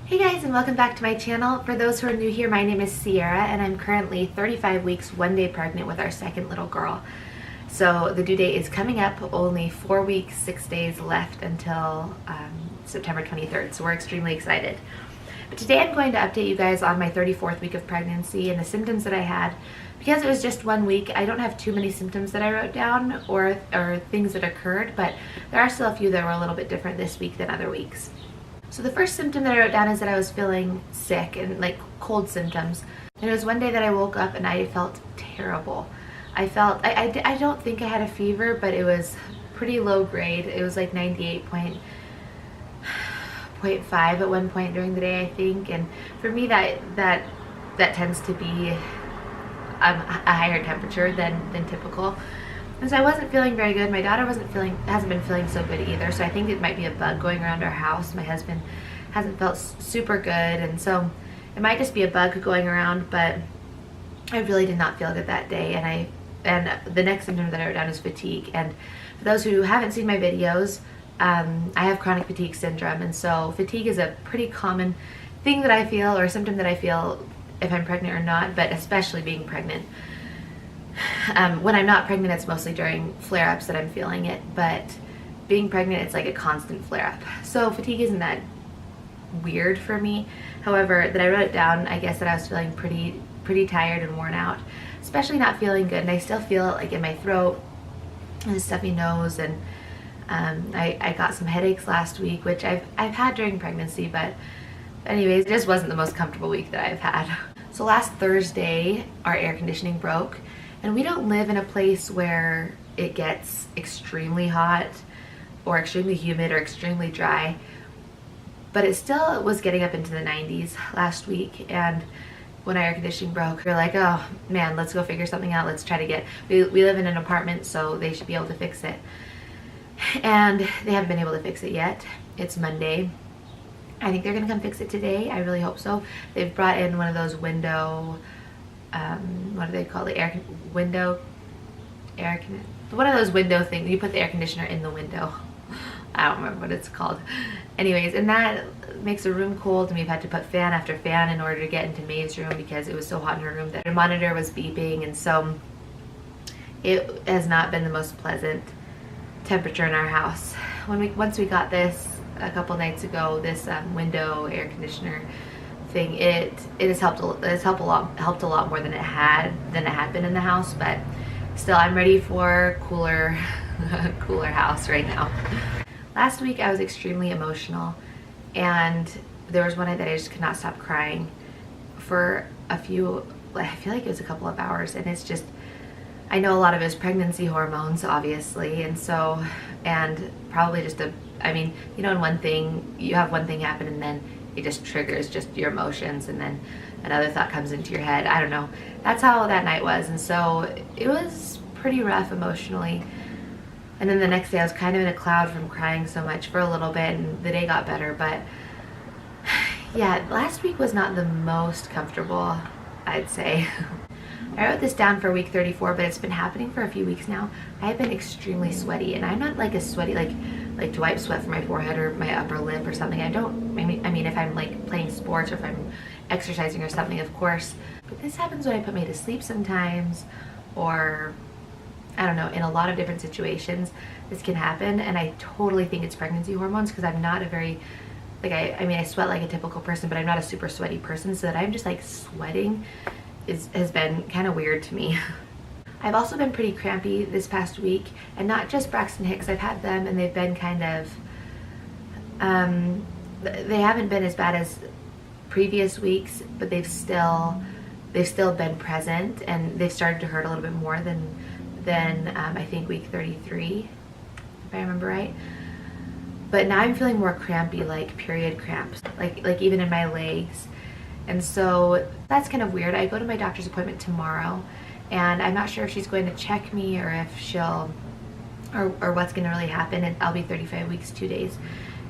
Hey guys, and welcome back to my channel. For those who are new here, my name is Sierra and I'm currently 35 weeks, 1 day pregnant with our second little girl. So the due date is coming up, only 4 weeks, 6 days left until September 23rd. So we're extremely excited. But today I'm going to update you guys on my 34th week of pregnancy and the symptoms that I had. Because it was just 1 week, I don't have too many symptoms that I wrote down or things that occurred, but there are still a few that were a little bit different this week than other weeks. So the first symptom that I wrote down is that I was feeling sick and like cold symptoms. And it was one day that I woke up and I felt terrible. I don't think I had a fever, but it was pretty low grade. It was like 98.5 at one point during the day, I think. And for me, that tends to be a higher temperature than typical. And so I wasn't feeling very good. My daughter hasn't been feeling so good either. So I think it might be a bug going around our house. My husband hasn't felt super good, and so it might just be a bug going around. But I really did not feel good that day. And the next symptom that I wrote down is fatigue. And for those who haven't seen my videos, I have chronic fatigue syndrome, and so fatigue is a pretty common thing that I feel, or symptom that I feel if I'm pregnant or not, but especially being pregnant. When I'm not pregnant, it's mostly during flare-ups that I'm feeling it, but being pregnant, it's like a constant flare-up. So fatigue isn't that weird for me. However, that I wrote it down, I guess that I was feeling pretty tired and worn out, especially not feeling good. And I still feel it like in my throat and a stuffy nose, and I got some headaches last week, which I've had during pregnancy, but anyways, it just wasn't the most comfortable week that I've had. So last Thursday, our air conditioning broke. And we don't live in a place where it gets extremely hot or extremely humid or extremely dry, but it still was getting up into the 90s last week. And when our air conditioning broke, we were like, oh man, let's go figure something out. Let's try to we live in an apartment, so they should be able to fix it. And they haven't been able to fix it yet. It's Monday. I think they're gonna come fix it today. I really hope so. They've brought in one of those window, what do they call it? One of those window things. You put the air conditioner in the window. I don't remember what it's called. Anyways, and that makes the room cold, and we've had to put fan after fan in order to get into Maeve's room because it was so hot in her room that her monitor was beeping, and so it has not been the most pleasant temperature in our house. Once we got this a couple nights ago, this window air conditioner thing, it has helped a lot more than it had been in the house, but still I'm ready for cooler house right now. Last week I was extremely emotional, and there was one night that I just could not stop crying for I feel like it was a couple of hours, and it's just, I know a lot of it is pregnancy hormones, obviously, and probably just in one thing, you have one thing happen and then it just triggers just your emotions, and then another thought comes into your head. I don't know. That's how that night was, and so it was pretty rough emotionally. And then the next day I was kind of in a cloud from crying so much for a little bit, and the day got better. But yeah, last week was not the most comfortable, I'd say. I wrote this down for week 34, but it's been happening for a few weeks now. I've been extremely sweaty, and I'm not like a sweaty, like to wipe sweat from my forehead or my upper lip or something. I mean, if I'm like playing sports or if I'm exercising or something, of course. But this happens when I put me to sleep sometimes, or I don't know, in a lot of different situations this can happen. And I totally think it's pregnancy hormones, because I'm not a very, like, I sweat like a typical person, but I'm not a super sweaty person, so that I'm just like sweating has been kind of weird to me. I've also been pretty crampy this past week, and not just Braxton Hicks. I've had them, and they've been kind of, they haven't been as bad as previous weeks, but they've still been present, and they've started to hurt a little bit more than I think week 33, if I remember right. But now I'm feeling more crampy, like period cramps, like even in my legs. And so that's kind of weird. I go to my doctor's appointment tomorrow, and I'm not sure if she's going to check me or if she'll, or what's going to really happen. And I'll be 35 weeks, 2 days.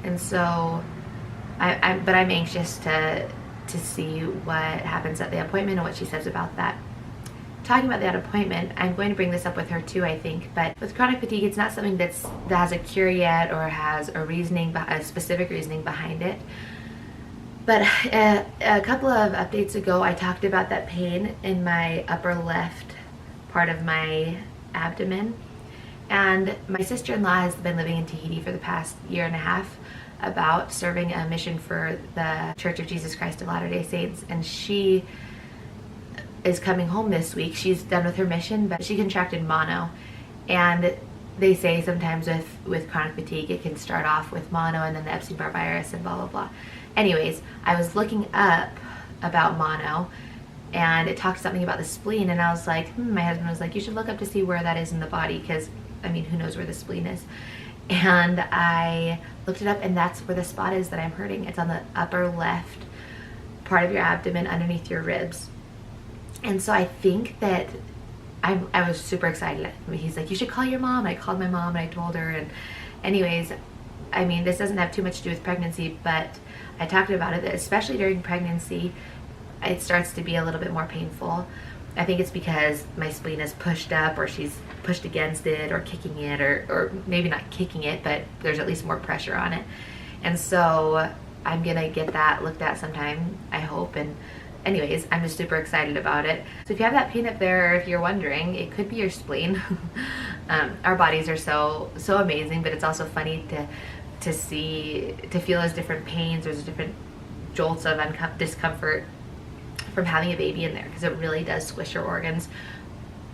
And so I'm anxious to see what happens at the appointment and what she says about that. Talking about that appointment, I'm going to bring this up with her too, I think, but with chronic fatigue, it's not something that has a cure yet or has a specific reasoning behind it. But a couple of updates ago, I talked about that pain in my upper left part of my abdomen. And my sister-in-law has been living in Tahiti for the past year and a half, about serving a mission for the Church of Jesus Christ of Latter-day Saints. And she is coming home this week. She's done with her mission, but she contracted mono. And they say sometimes with chronic fatigue, it can start off with mono and then the Epstein-Barr virus and blah, blah, blah. Anyways, I was looking up about mono, and it talked something about the spleen, and I was like, my husband was like, you should look up to see where that is in the body, because, I mean, who knows where the spleen is? And I looked it up, and that's where the spot is that I'm hurting. It's on the upper left part of your abdomen underneath your ribs. And so I think that I was super excited. I mean, he's like, you should call your mom. I called my mom and I told her. And anyways, I mean, this doesn't have too much to do with pregnancy, but I talked about it, that especially during pregnancy, it starts to be a little bit more painful. I think it's because my spleen is pushed up, or she's pushed against it, or kicking it, or maybe not kicking it, but there's at least more pressure on it. And so I'm gonna get that looked at sometime, I hope. And anyways, I'm just super excited about it. So if you have that pain up there, or if you're wondering, it could be your spleen. Our bodies are so amazing, but it's also funny to feel those different pains, those different jolts of discomfort from having a baby in there, because it really does squish your organs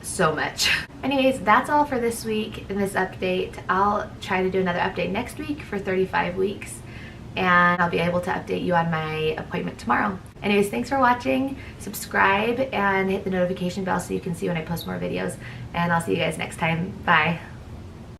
so much. Anyways, that's all for this week in this update. I'll try to do another update next week for 35 weeks, and I'll be able to update you on my appointment tomorrow. Anyways, thanks for watching. Subscribe and hit the notification bell so you can see when I post more videos, and I'll see you guys next time. Bye.